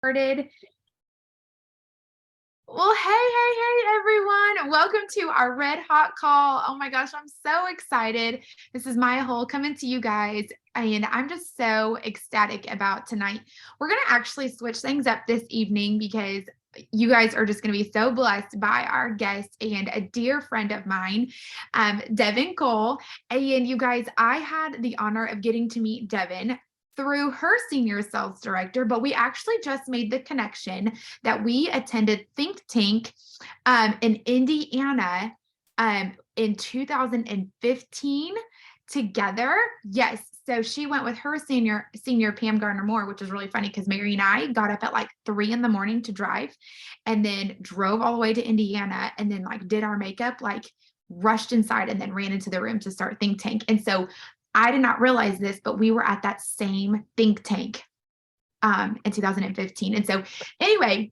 Started. Well, hey, everyone. Welcome to our Red Hot Call. Oh my gosh, I'm so excited. This is Maya Hull coming to you guys, and I'm just so ecstatic about tonight. We're going to actually switch things up this evening because you guys are just going to be so blessed by our guest and a dear friend of mine, Devin Cole. And you guys, I had the honor of getting to meet Devin through her senior sales director, but we actually just made the connection that we attended Think Tank in Indiana in 2015 together. Yes. So she went with her senior Pam Gardner Moore, which is really funny because Mary and I got up at like 3 a.m. to drive and then drove all the way to Indiana and then like did our makeup, like rushed inside and then ran into the room to start Think Tank. And so I did not realize this, but we were at that same think tank in 2015. And so anyway,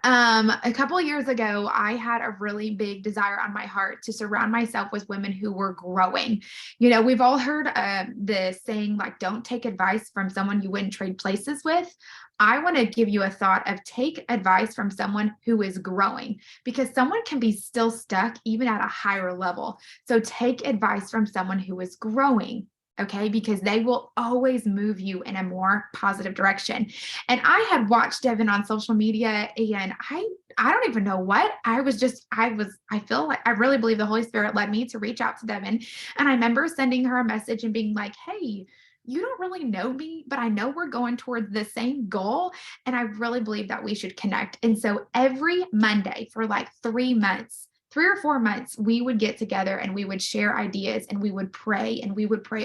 a couple of years ago, I had a really big desire on my heart to surround myself with women who were growing. You know, we've all heard the saying, like, don't take advice from someone you wouldn't trade places with. I want to give you a thought of take advice from someone who is growing because someone can be still stuck even at a higher level. So take advice from someone who is growing. Okay, because they will always move you in a more positive direction. And I had watched Devin on social media, and I don't even know what I feel like I really believe the Holy Spirit led me to reach out to Devin. And I remember sending her a message and being like, hey, you don't really know me, but I know we're going towards the same goal. And I really believe that we should connect. And so every Monday for like 3 months, 3 or 4 months, we would get together and we would share ideas and we would pray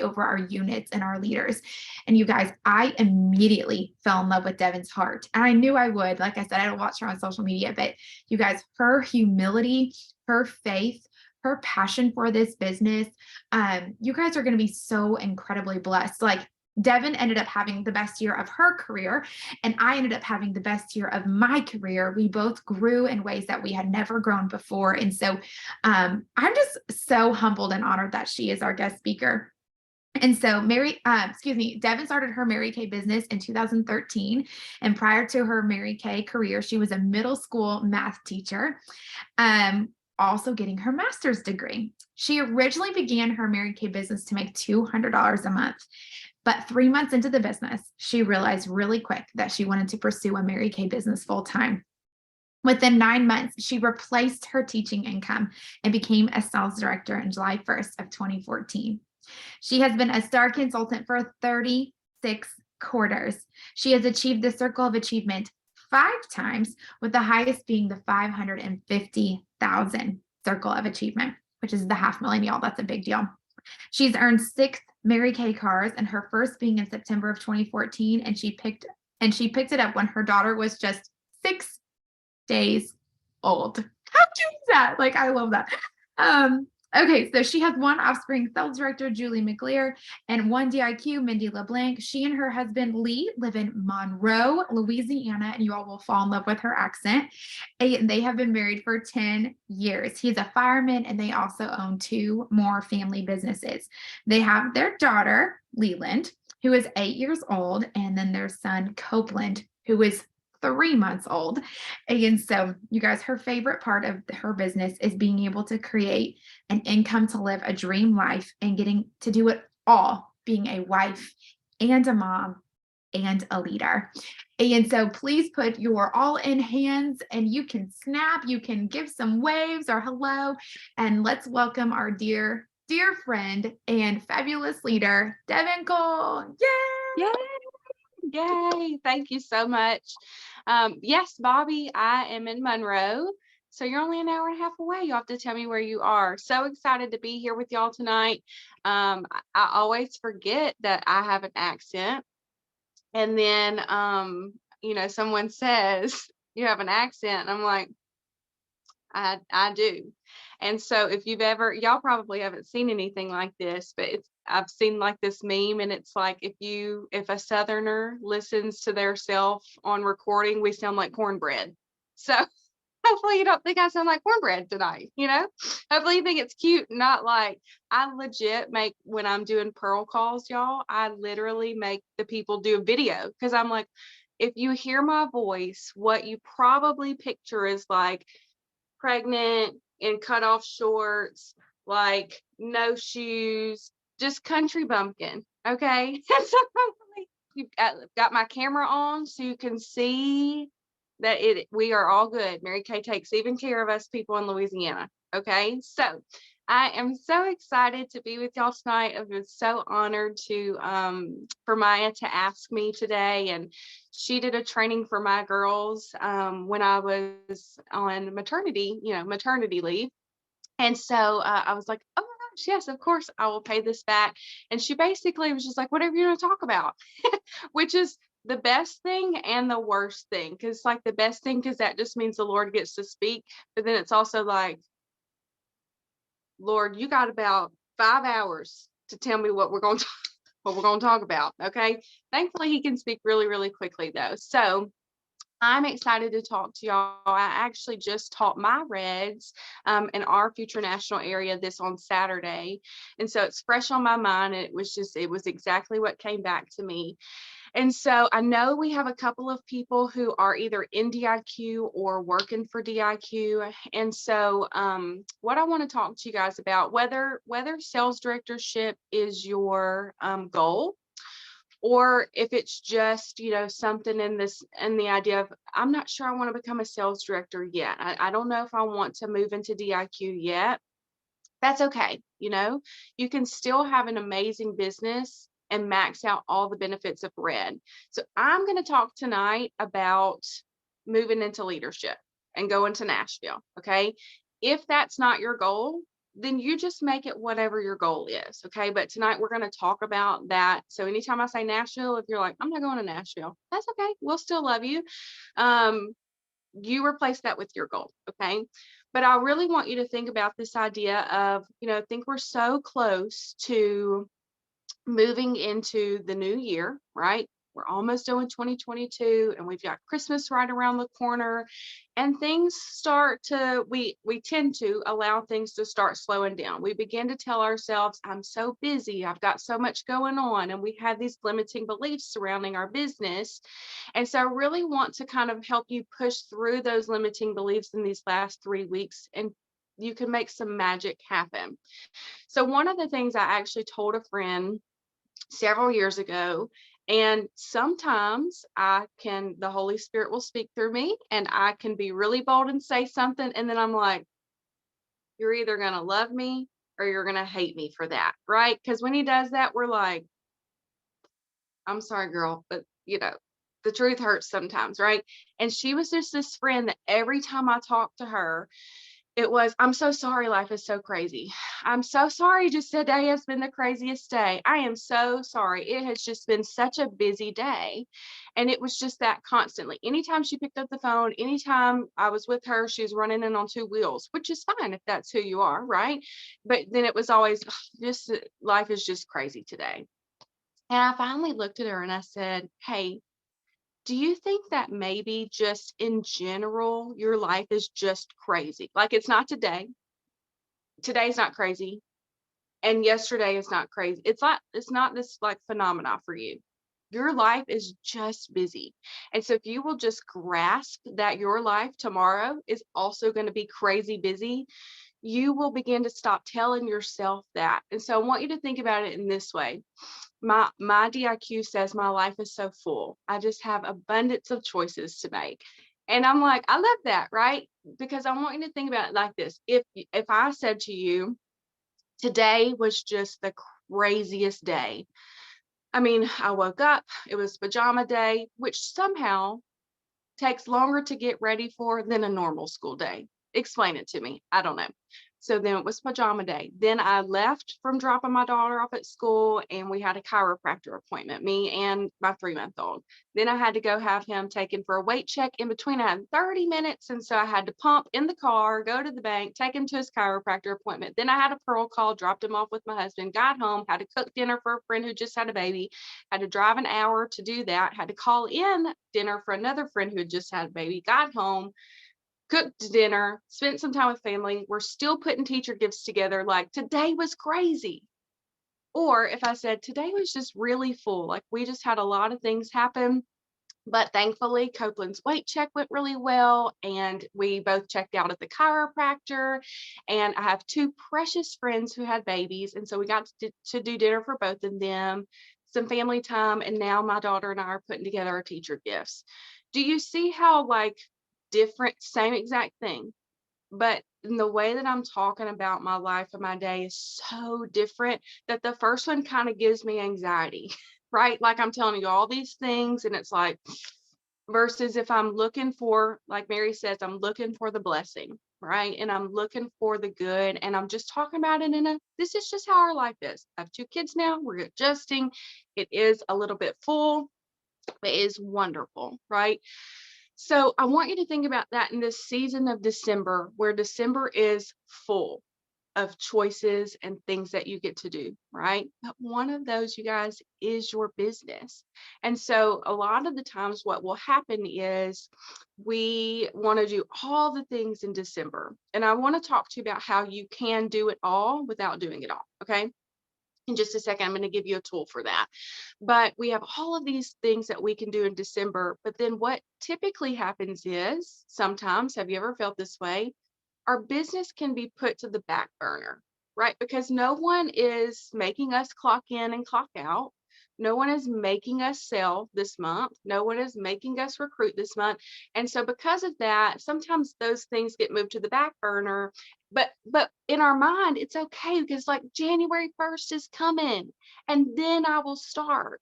over our units and our leaders. And you guys, I immediately fell in love with Devin's heart. And I knew I would. Like I said, I don't watch her on social media, but you guys, her humility, her faith, her passion for this business, you guys are going to be so incredibly blessed. Like Devin ended up having the best year of her career, and I ended up having the best year of my career. We both grew in ways that we had never grown before. And so I'm just so humbled and honored that she is our guest speaker. And so Devin started her Mary Kay business in 2013. And prior to her Mary Kay career, she was a middle school math teacher, also getting her master's degree. She originally began her Mary Kay business to make $200 a month. But 3 months into the business, she realized really quick that she wanted to pursue a Mary Kay business full time. Within 9 months, she replaced her teaching income and became a sales director in July 1st of 2014. She has been a star consultant for 36 quarters. She has achieved the Circle of Achievement 5 times, with the highest being the 550,000 Circle of Achievement, which is the $500,000, y'all. That's a big deal. She's earned 6 Mary Kay cars, and her first being in September of 2014, and she picked it up when her daughter was just 6 days old. How cute is that? Like, I love that. Okay, so she has 1 offspring sales director, Julie McLear, and 1 DIQ, Mindy LeBlanc. She and her husband, Lee, live in Monroe, Louisiana, and you all will fall in love with her accent. And they have been married for 10 years. He's a fireman, and they also own 2 more family businesses. They have their daughter, Leland, who is 8 years old, and then their son, Copeland, who is 3 months old. And so, you guys, her favorite part of her business is being able to create an income to live a dream life and getting to do it all, being a wife and a mom and a leader. And so please put your all in hands, and you can snap, you can give some waves or hello, and let's welcome our dear friend and fabulous leader, Devin Cole. Yay! Yay! Yay! Thank you so much. Yes, Bobby, I am in Monroe. So you're only an hour and a half away. You'll have to tell me where you are. So excited to be here with y'all tonight. I always forget that I have an accent. And then, someone says, you have an accent. And I'm like, I do. And so if you've y'all probably haven't seen anything like this, but I've seen like this meme, and it's like if a Southerner listens to their self on recording, we sound like cornbread. So hopefully you don't think I sound like cornbread tonight, Hopefully you think it's cute, not like I legit make, when I'm doing Pearl calls, y'all, I literally make the people do a video because I'm like, if you hear my voice, what you probably picture is like pregnant in cutoff shorts, like no shoes, just country bumpkin. Okay. So you've got my camera on so you can see that we are all good. Mary Kay takes even care of us people in Louisiana. Okay. So I am so excited to be with y'all tonight. I was so honored to for Maya to ask me today. And she did a training for my girls when I was on maternity leave. And so I was like, oh my gosh, yes, of course I will pay this back. And she basically was just like, whatever you want to talk about, which is the best thing and the worst thing. Because like the best thing, because that just means the Lord gets to speak. But then it's also like, Lord, you got about 5 hours to tell me what we're going to talk about. Okay. Thankfully, he can speak really, really quickly though. So I'm excited to talk to y'all. I actually just taught my Reds in our future national area this on Saturday. And so it's fresh on my mind. It was exactly what came back to me. And so I know we have a couple of people who are either in DIQ or working for DIQ. And so what I want to talk to you guys about, whether sales directorship is your goal, or if it's just, something in the idea of, I'm not sure I want to become a sales director yet. I don't know if I want to move into DIQ yet. That's okay. You can still have an amazing business and max out all the benefits of Red. So I'm going to talk tonight about moving into leadership and going to Nashville. Okay. If that's not your goal, then you just make it whatever your goal is. Okay. But tonight we're going to talk about that. So anytime I say Nashville, if you're like, I'm not going to Nashville, that's okay. We'll still love you. You replace that with your goal. Okay. But I really want you to think about this idea of, I think we're so close to moving into the new year, right? We're almost done with 2022 and we've got Christmas right around the corner, and things start to, we tend to allow things to start slowing down. We begin to tell ourselves, I'm so busy, I've got so much going on, and we have these limiting beliefs surrounding our business. And so I really want to kind of help you push through those limiting beliefs in these last 3 weeks, and you can make some magic happen. So one of the things I actually told a friend several years ago, and sometimes the Holy Spirit will speak through me and I can be really bold and say something. And then I'm like, you're either going to love me or you're going to hate me for that. Right. Because when he does that, we're like, I'm sorry, girl, but the truth hurts sometimes. Right. And she was just this friend that every time I talked to her, it was, I'm so sorry life is so crazy. I'm so sorry just today has been the craziest day. I am so sorry. It has just been such a busy day. And it was just that constantly. Anytime she picked up the phone, anytime I was with her, she was running in on two wheels, which is fine if that's who you are, right? But then it was always, just life is just crazy today. And I finally looked at her and I said, hey, do you think that maybe just in general, your life is just crazy? Like it's not today. Today's not crazy. And yesterday is not crazy. It's not this like phenomena for you. Your life is just busy. And so if you will just grasp that your life tomorrow is also going to be crazy busy, you will begin to stop telling yourself that. And so I want you to think about it in this way. My DIQ says my life is so full. I just have abundance of choices to make. And I'm like, I love that, right? Because I want you to think about it like this. If I said to you, today was just the craziest day. I mean, I woke up, it was pajama day, which somehow takes longer to get ready for than a normal school day. Explain it to me. I don't know. So then it was pajama day. Then I left from dropping my daughter off at school and we had a chiropractor appointment, me and my 3-month-old. Then I had to go have him taken for a weight check. In between, I had 30 minutes. And so I had to pump in the car, go to the bank, take him to his chiropractor appointment. Then I had a Pearl call, dropped him off with my husband, got home, had to cook dinner for a friend who just had a baby, had to drive an hour to do that, had to call in dinner for another friend who had just had a baby, got home, cooked dinner, spent some time with family. We're still putting teacher gifts together. Like today was crazy. Or if I said today was just really full, like we just had a lot of things happen. But thankfully, Copeland's weight check went really well, and we both checked out at the chiropractor. And I have two precious friends who had babies, and so we got to do dinner for both of them, some family time, and now my daughter and I are putting together our teacher gifts. Do you see how like different, same exact thing, but in the way that I'm talking about my life and my day is so different that the first one kind of gives me anxiety, right? Like I'm telling you all these things, and it's like, versus if I'm looking for, like Mary says, I'm looking for the blessing, right? And I'm looking for the good, and I'm just talking about it this is just how our life is. I have two kids now, we're adjusting. It is a little bit full, but it is wonderful, right? So I want you to think about that in this season of December, where December is full of choices and things that you get to do, right? But one of those, you guys, is your business. And so a lot of the times what will happen is we want to do all the things in December. And I want to talk to you about how you can do it all without doing it all. Okay. In just a second, I'm going to give you a tool for that. But we have all of these things that we can do in December. But then what typically happens is sometimes, have you ever felt this way? Our business can be put to the back burner, right? Because no one is making us clock in and clock out. No one is making us sell this month. No one is making us recruit this month. And so because of that, sometimes those things get moved to the back burner. But in our mind, it's okay because like January 1st is coming and then I will start.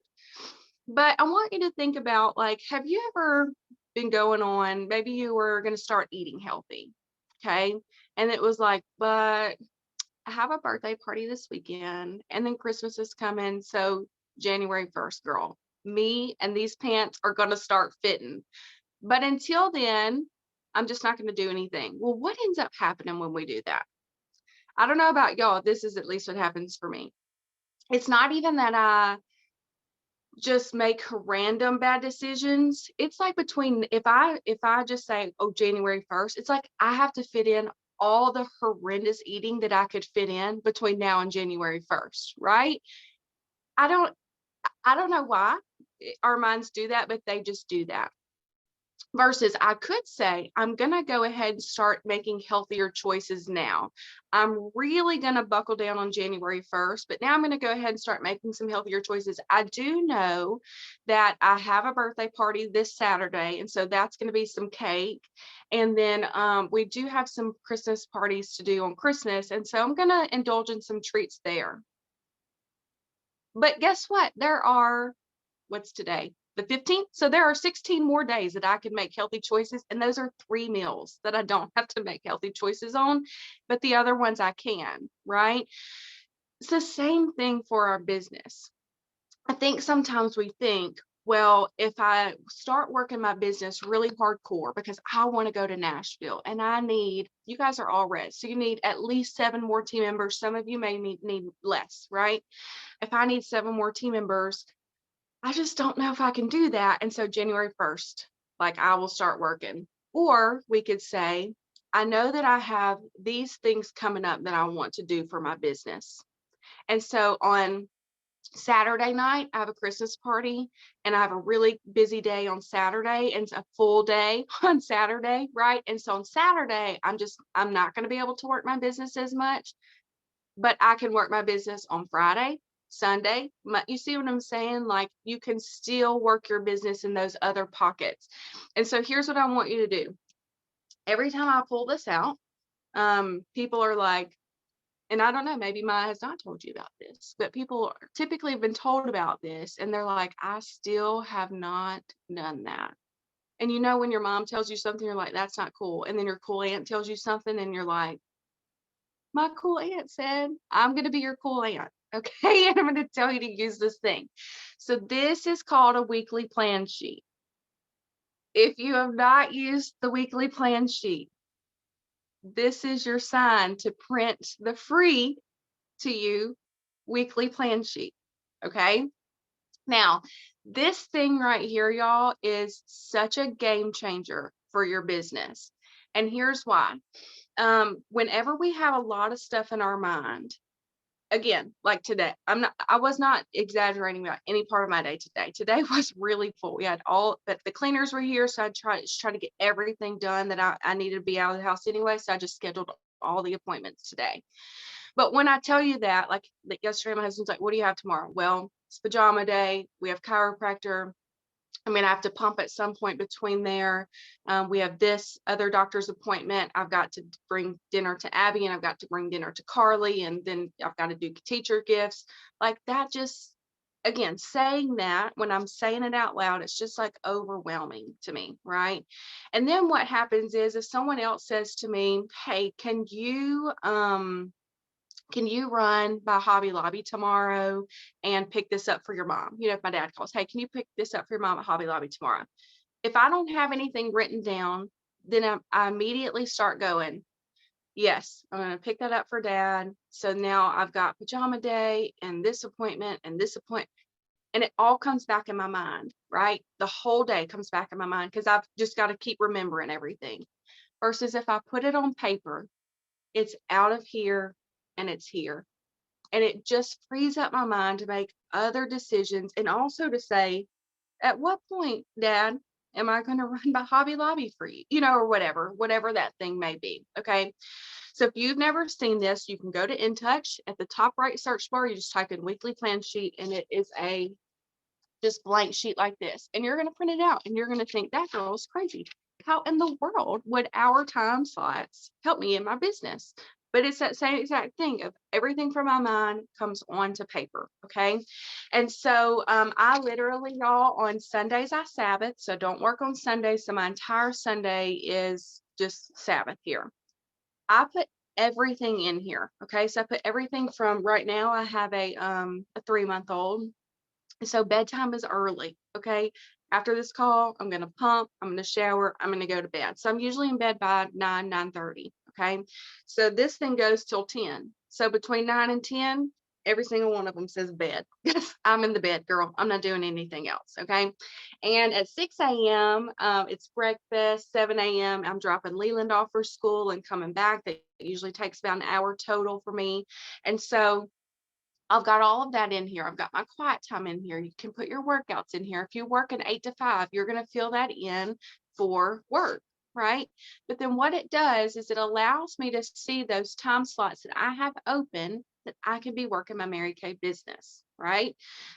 But I want you to think about, like, have you ever been going on, maybe you were going to start eating healthy, okay? And it was like, but I have a birthday party this weekend and then Christmas is coming. So January 1st, girl, me and these pants are going to start fitting. But until then, I'm just not going to do anything. Well, what ends up happening when we do that? I don't know about y'all. This is at least what happens for me. It's not even that I just make random bad decisions. It's like between, if I just say, oh, January 1st, it's like I have to fit in all the horrendous eating that I could fit in between now and January 1st, right? I don't I don't know why our minds do that, but they just do that. Versus I could say, I'm going to go ahead and start making healthier choices now. I'm really going to buckle down on January 1st, but now I'm going to go ahead and start making some healthier choices. I do know that I have a birthday party this Saturday, and so that's going to be some cake. And then we do have some Christmas parties to do on Christmas, and so I'm going to indulge in some treats there. But guess what? What's today? The 15th. So there are 16 more days that I can make healthy choices. And those are 3 meals that I don't have to make healthy choices on, but the other ones I can, right? It's the same thing for our business. I think sometimes we think, well, if I start working my business really hardcore because I want to go to Nashville and you guys are all red. So you need at least 7 more team members. Some of you may need less, right? If I need 7 more team members, I just don't know if I can do that. And so January 1st, like I will start working. Or we could say, I know that I have these things coming up that I want to do for my business. And so on Saturday night, I have a Christmas party and I have a really busy day on Saturday and a full day on Saturday, right? And so on Saturday, I'm not going to be able to work my business as much, but I can work my business on Friday, Sunday. You see what I'm saying? Like you can still work your business in those other pockets. And so here's what I want you to do. Every time I pull this out, people are like, and I don't know, maybe Maya has not told you about this, but people typically have been told about this and they're like, I still have not done that. And you know, when your mom tells you something, you're like, that's not cool. And then your cool aunt tells you something and you're like, my cool aunt said, I'm going to be your cool aunt. Okay. And I'm going to tell you to use this thing. So this is called a weekly plan sheet. If you have not used the weekly plan sheet, this is your sign to print the free to you weekly plan sheet. Okay. Now, this thing right here, y'all, is such a game changer for your business. And here's why. Whenever we have a lot of stuff in our mind, again, like today, I was not exaggerating about any part of my day today. Today was really full. We had but the cleaners were here. So I try to get everything done that I needed to be out of the house anyway. So I just scheduled all the appointments today. But when I tell you that, like yesterday, my husband's like, what do you have tomorrow? Well, it's pajama day. We have chiropractor. I mean, I have to pump at some point between there. We have this other doctor's appointment. I've got to bring dinner to Abby, and I've got to bring dinner to Carly, and then I've got to do teacher gifts. Like that just, again, saying that when I'm saying it out loud, it's just like overwhelming to me, right? And then what happens is if someone else says to me, hey, can you run by Hobby Lobby tomorrow and pick this up for your mom? You know, if my dad calls, hey, can you pick this up for your mom at Hobby Lobby tomorrow? If I don't have anything written down, then I immediately start going, yes, I'm going to pick that up for dad. So now I've got pajama day and this appointment and this appointment. And it all comes back in my mind, right? The whole day comes back in my mind because I've just got to keep remembering everything. Versus if I put it on paper, it's out of here and it's here. And it just frees up my mind to make other decisions and also to say, at what point, Dad, am I going to run by Hobby Lobby for you? You know, or whatever that thing may be. Okay. So if you've never seen this, you can go to InTouch. At the top right search bar, you just type in weekly plan sheet, and it is a just blank sheet like this. And you're going to print it out and you're going to think that girl is crazy. How in the world would our time slots help me in my business? But it's that same exact thing of everything from my mind comes onto paper. Okay. And so I literally, y'all, on Sundays, I Sabbath. So don't work on Sundays. So my entire Sunday is just Sabbath here. I put everything in here. Okay. So I put everything from right now. I have a 3-month-old. So bedtime is early. Okay. After this call, I'm going to pump, I'm going to shower, I'm going to go to bed. So I'm usually in bed by 9:30. Okay. So this thing goes till 10. So between 9 and 10, every single one of them says bed. I'm in the bed, girl. I'm not doing anything else. Okay. And at 6 a.m., it's breakfast. 7 a.m., I'm dropping Leland off for school and coming back. That usually takes about an hour total for me. And so I've got all of that in here. I've got my quiet time in here. You can put your workouts in here. If you work an 8 to 5, you're going to fill that in for work, right? But then what it does is it allows me to see those time slots that I have open that I can be working my Mary Kay business, right?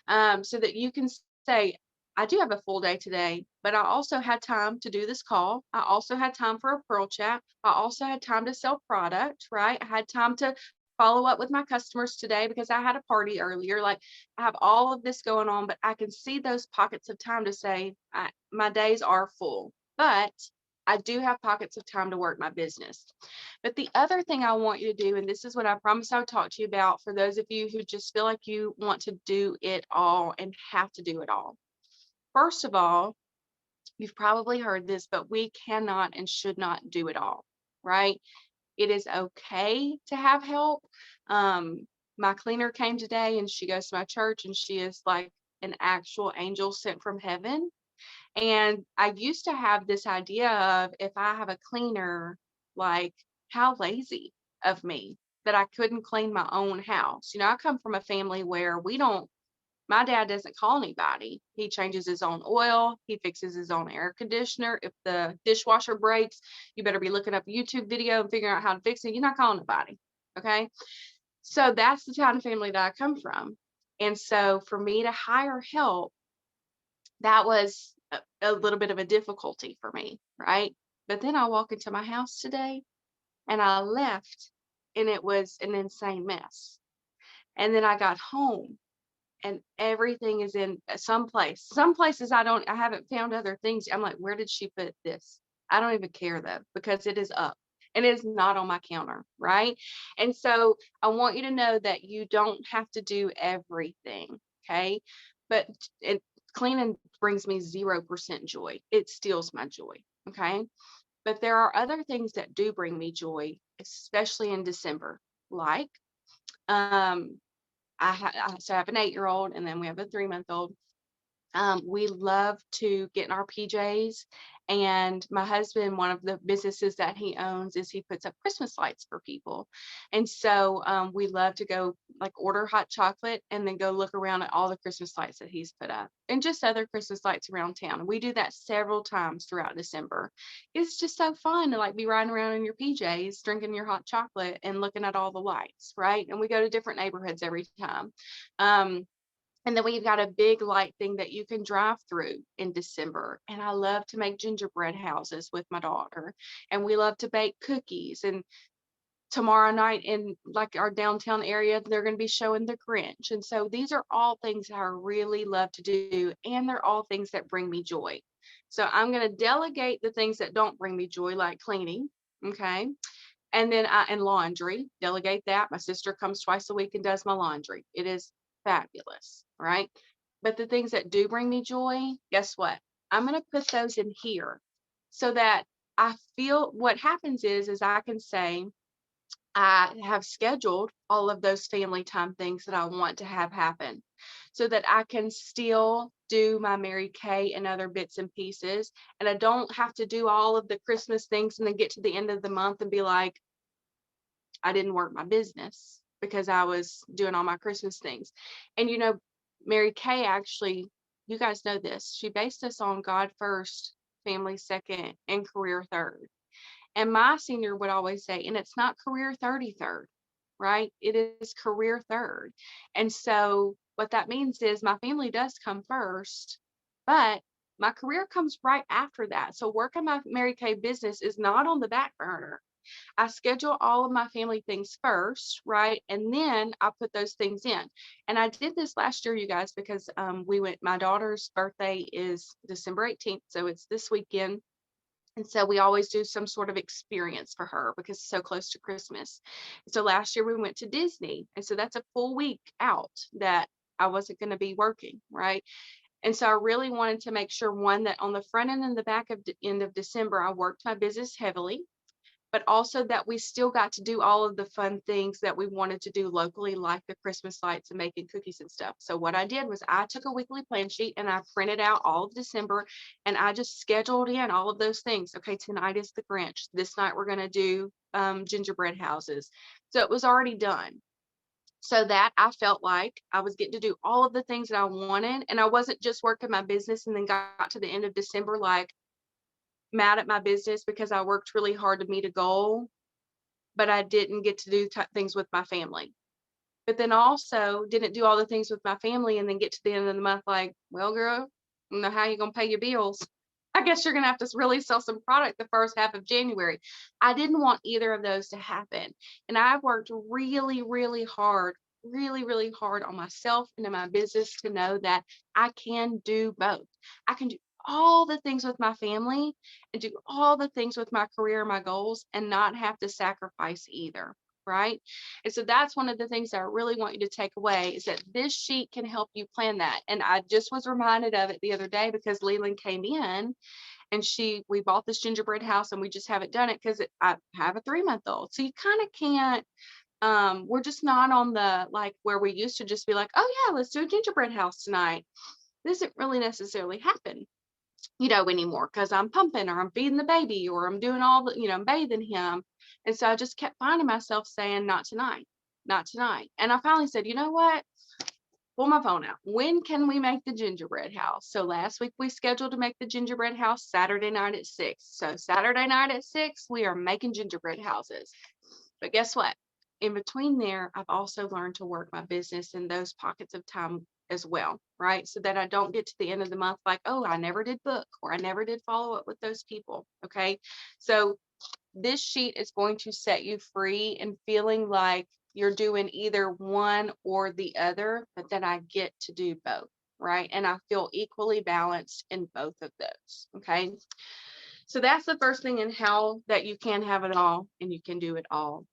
So that you can say, I do have a full day today, but I also had time to do this call. I also had time for a Pearl chat. I also had time to sell product, right? I had time to follow up with my customers today because I had a party earlier. Like I have all of this going on, but I can see those pockets of time to say my days are full, but I do have pockets of time to work my business. But the other thing I want you to do, and this is what I promised I would talk to you about for those of you who just feel like you want to do it all and have to do it all. First of all, you've probably heard this, but we cannot and should not do it all, right? It is okay to have help. My cleaner came today and she goes to my church and she is like an actual angel sent from heaven. And I used to have this idea of if I have a cleaner, like how lazy of me that I couldn't clean my own house. You know, I come from a family where my dad doesn't call anybody. He changes his own oil. He fixes his own air conditioner. If the dishwasher breaks, you better be looking up a YouTube video and figuring out how to fix it. You're not calling nobody. Okay. So that's the kind of family that I come from. And so for me to hire help, that was a little bit of a difficulty for me. Right. But then I walk into my house today and I left and it was an insane mess. And then I got home and everything is in some place. Some places I haven't found other things. I'm like, where did she put this? I don't even care though, because it is up and it is not on my counter, right? And so I want you to know that you don't have to do everything, okay? But cleaning brings me 0% joy. It steals my joy, okay? But there are other things that do bring me joy, especially in December, like so I have an 8-year-old and then we have a 3-month-old. We love to get in our PJs. And my husband, one of the businesses that he owns is he puts up Christmas lights for people. And so we love to go like order hot chocolate and then go look around at all the Christmas lights that he's put up and just other Christmas lights around town. We do that several times throughout December. It's just so fun to like be riding around in your PJs, drinking your hot chocolate and looking at all the lights, right? And we go to different neighborhoods every time. Um, and then we've got a big light thing that you can drive through in December. And I love to make gingerbread houses with my daughter. And we love to bake cookies. And tomorrow night in like our downtown area, they're going to be showing the Grinch. And so these are all things that I really love to do. And they're all things that bring me joy. So I'm going to delegate the things that don't bring me joy, like cleaning. Okay. And then and laundry, delegate that. My sister comes twice a week and does my laundry. It is fabulous, right? But the things that do bring me joy, guess what? I'm going to put those in here so that I feel what happens is I can say I have scheduled all of those family time things that I want to have happen so that I can still do my Mary Kay and other bits and pieces. And I don't have to do all of the Christmas things and then get to the end of the month and be like, I didn't work my business because I was doing all my Christmas things. And Mary Kay actually, you guys know this, she based us on God first, family second, and career third. And my senior would always say, and it's not career 33rd, right? It is career third. And so what that means is my family does come first, but my career comes right after that. So working my Mary Kay business is not on the back burner. I schedule all of my family things first, right? And then I put those things in. And I did this last year, you guys, because my daughter's birthday is December 18th. So it's this weekend. And so we always do some sort of experience for her because it's so close to Christmas. So last year we went to Disney. And so that's a full week out that I wasn't going to be working, right? And so I really wanted to make sure, one, that on the front end and the back of end of December, I worked my business heavily, but also that we still got to do all of the fun things that we wanted to do locally, like the Christmas lights and making cookies and stuff. So what I did was I took a weekly plan sheet and I printed out all of December and I just scheduled in all of those things. Okay, tonight is the Grinch. This night we're going to do gingerbread houses. So it was already done. So that I felt like I was getting to do all of the things that I wanted. And I wasn't just working my business and then got to the end of December like, mad at my business because I worked really hard to meet a goal, but I didn't get to do things with my family. But then also didn't do all the things with my family and then get to the end of the month like, well, girl, I don't know how you're going to pay your bills. I guess you're going to have to really sell some product the first half of January. I didn't want either of those to happen. And I've worked really, really hard on myself and in my business to know that I can do both. I can do all the things with my family and do all the things with my career and my goals and not have to sacrifice either. Right. And so that's one of the things that I really want you to take away is that this sheet can help you plan that. And I just was reminded of it the other day because Leland came in and we bought this gingerbread house and we just haven't done it because I have a 3-month-old. So you kind of can't, we're just not on the like where we used to just be like, oh yeah, let's do a gingerbread house tonight. This doesn't really necessarily happen anymore because I'm pumping or I'm feeding the baby or I'm doing all the, I'm bathing him. And so I just kept finding myself saying, not tonight, not tonight. And I finally said, you know what? Pull my phone out. When can we make the gingerbread house? So last week we scheduled to make the gingerbread house Saturday night at 6. So Saturday night at 6, we are making gingerbread houses. But guess what? In between there, I've also learned to work my business in those pockets of time as well, right? So that I don't get to the end of the month like, oh, I never did book or I never did follow up with those people. Okay. So this sheet is going to set you free and feeling like you're doing either one or the other, but then I get to do both, right? And I feel equally balanced in both of those. Okay. So that's the first thing in how that you can have it all and you can do it all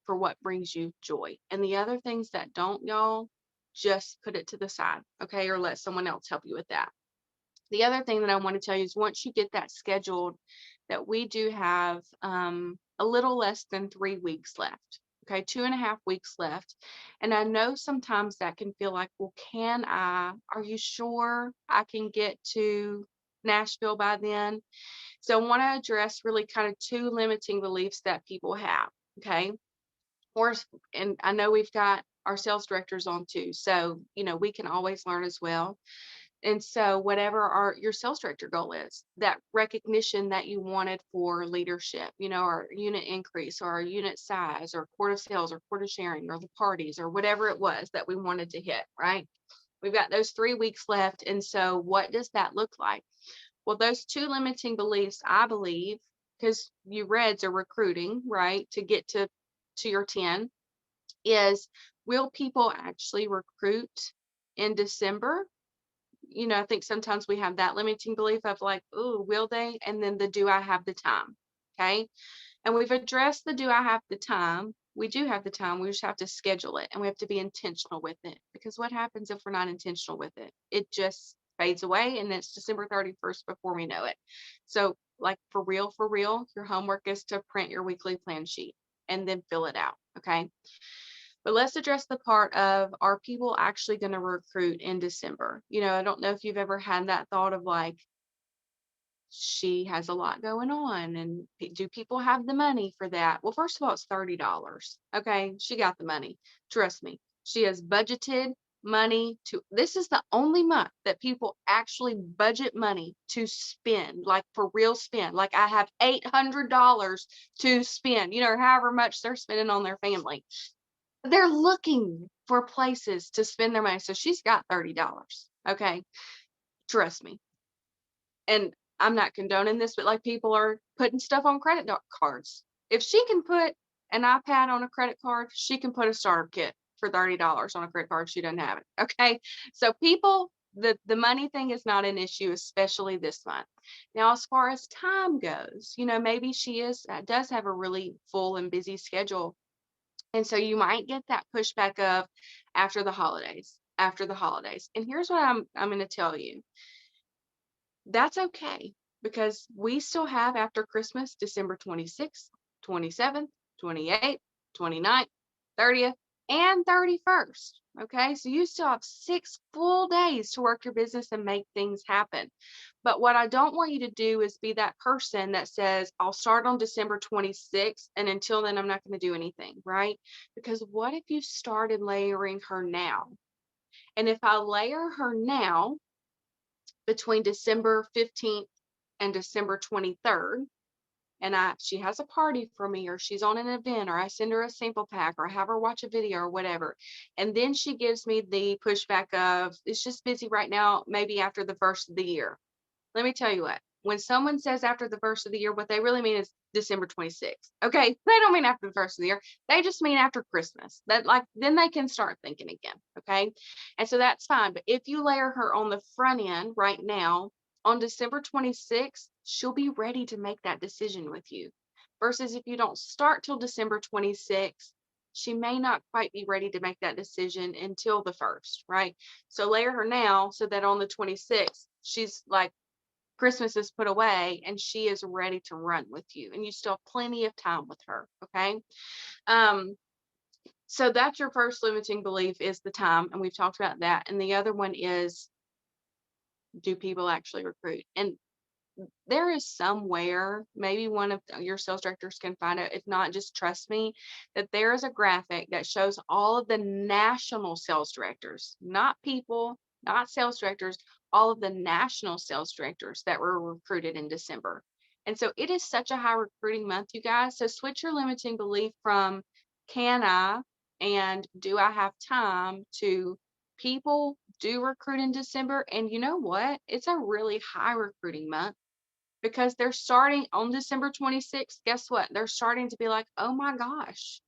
for what brings you joy. And the other things that don't, y'all, just put it to the side, okay? Or let someone else help you with that. The other thing that I want to tell you is once you get that scheduled, that we do have a little less than 3 weeks left. Okay, 2.5 weeks left. And I know sometimes that can feel like, well, are you sure I can get to Nashville by then? So I want to address really kind of two limiting beliefs that people have. Okay. Or, and I know we've got our sales directors on too. So, we can always learn as well. And so whatever your sales director goal is, that recognition that you wanted for leadership, or unit increase or unit size or quota sales or quota sharing or the parties or whatever it was that we wanted to hit, right? We've got those 3 weeks left. And so what does that look like? Well, those two limiting beliefs, I believe, because you Reds are recruiting, right, to get to your 10, is will people actually recruit in December? I think sometimes we have that limiting belief of like, oh, will they? And then the do I have the time? Okay. And we've addressed the do I have the time? We do have the time. We just have to schedule it and we have to be intentional with it. Because what happens if we're not intentional with it? It just fades away and it's December 31st before we know it. So, like for real, your homework is to print your weekly plan sheet and then fill it out. Okay. But let's address the part of, are people actually going to recruit in December? I don't know if you've ever had that thought of like, she has a lot going on and do people have the money for that? Well, first of all, it's $30. Okay. She got the money. Trust me. She has budgeted money this is the only month that people actually budget money to spend, like for real spend. Like I have $800 to spend, or however much they're spending on their family. They're looking for places to spend their money. So she's got $30. Okay. Trust me. And I'm not condoning this, but like people are putting stuff on credit cards. If she can put an iPad on a credit card, she can put a starter kit for $30 on a credit card. She doesn't have it. Okay. So people, the money thing is not an issue, especially this month. Now, as far as time goes, maybe she does have a really full and busy schedule. And so you might get that pushback of after the holidays, after the holidays. And here's what I'm going to tell you. That's okay because we still have after Christmas, December 26th, 27th, 28th, 29th, 30th, and 31st. Okay, so you still have 6 full days to work your business and make things happen. But what I don't want you to do is be that person that says, I'll start on December 26th, and until then, I'm not going to do anything, right? Because what if you started layering her now? And if I layer her now, between December 15th and December 23rd, and she has a party for me, or she's on an event, or I send her a sample pack, or I have her watch a video or whatever. And then she gives me the pushback of, it's just busy right now, maybe after the first of the year. Let me tell you what, when someone says after the first of the year, what they really mean is December 26th. Okay. They don't mean after the first of the year. They just mean after Christmas. Then they can start thinking again. Okay. And so that's fine. But if you layer her on the front end right now, on December 26th, she'll be ready to make that decision with you. Versus if you don't start till December 26th, she may not quite be ready to make that decision until the first, right? So layer her now so that on the 26th, she's like, Christmas is put away and she is ready to run with you and you still have plenty of time with her. Okay. Um, so that's your first limiting belief is the time. And we've talked about that. And the other one is, do people actually recruit? And there is somewhere, maybe one of your sales directors can find it. If not, just trust me that there is a graphic that shows all of the national sales directors, not people, not sales directors, all of the national sales directors that were recruited in December. And so it is such a high recruiting month, you guys. So switch your limiting belief from can I and do I have time to people do recruit in December. And you know what? It's a really high recruiting month because they're starting on December 26th. Guess what? They're starting to be like, oh my gosh,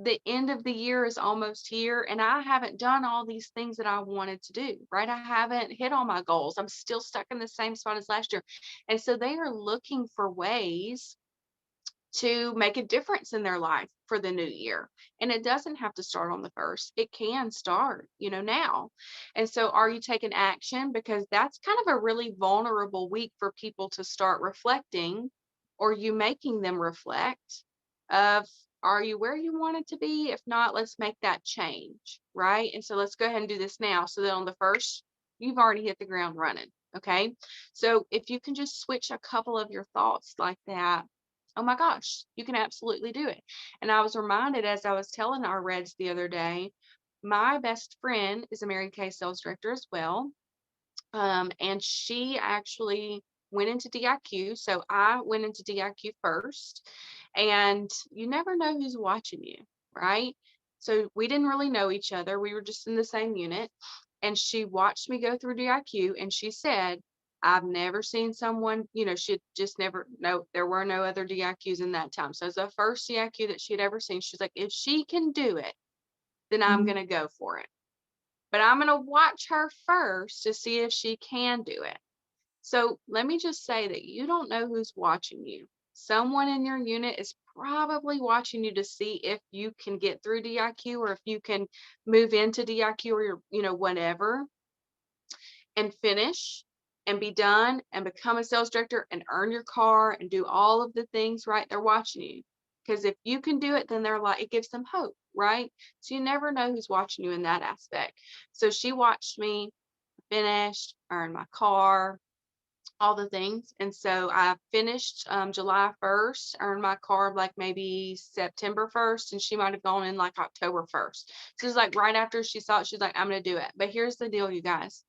the end of the year is almost here and I haven't done all these things that I wanted to do, right? I haven't hit all my goals. I'm still stuck in the same spot as last year. And so they are looking for ways to make a difference in their life for the new year. And it doesn't have to start on the first. It can start, now. And so are you taking action? Because that's kind of a really vulnerable week for people to start reflecting, or you making them reflect of, Are you where you want it to be? If not, let's make that change, right? And so let's go ahead and do this now. So that on the first, you've already hit the ground running. Okay. So if you can just switch a couple of your thoughts like that, oh my gosh, you can absolutely do it. And I was reminded as I was telling our Reds the other day, my best friend is a Mary Kay sales director as well. And she actually went into DIQ. So I went into DIQ first, and you never know who's watching you, right? So we didn't really know each other. We were just in the same unit. And she watched me go through DIQ, and she said, I've never seen someone, she'd just never, no, there were no other DIQs in that time. So it was the first DIQ that she'd ever seen. She's like, if she can do it, then I'm Mhm. going to go for it. But I'm going to watch her first to see if she can do it. So let me just say that you don't know who's watching you. Someone in your unit is probably watching you to see if you can get through DIQ or if you can move into DIQ or whatever, and finish and be done and become a sales director and earn your car and do all of the things, right? They're watching you. Because if you can do it, then they're like, it gives them hope, right? So you never know who's watching you in that aspect. So she watched me finish, earn my car, all the things. And so I finished July 1st, earned my car like maybe September 1st, and she might have gone in like October 1st. So it was like right after she saw it, she's like, I'm going to do it. But here's the deal, you guys.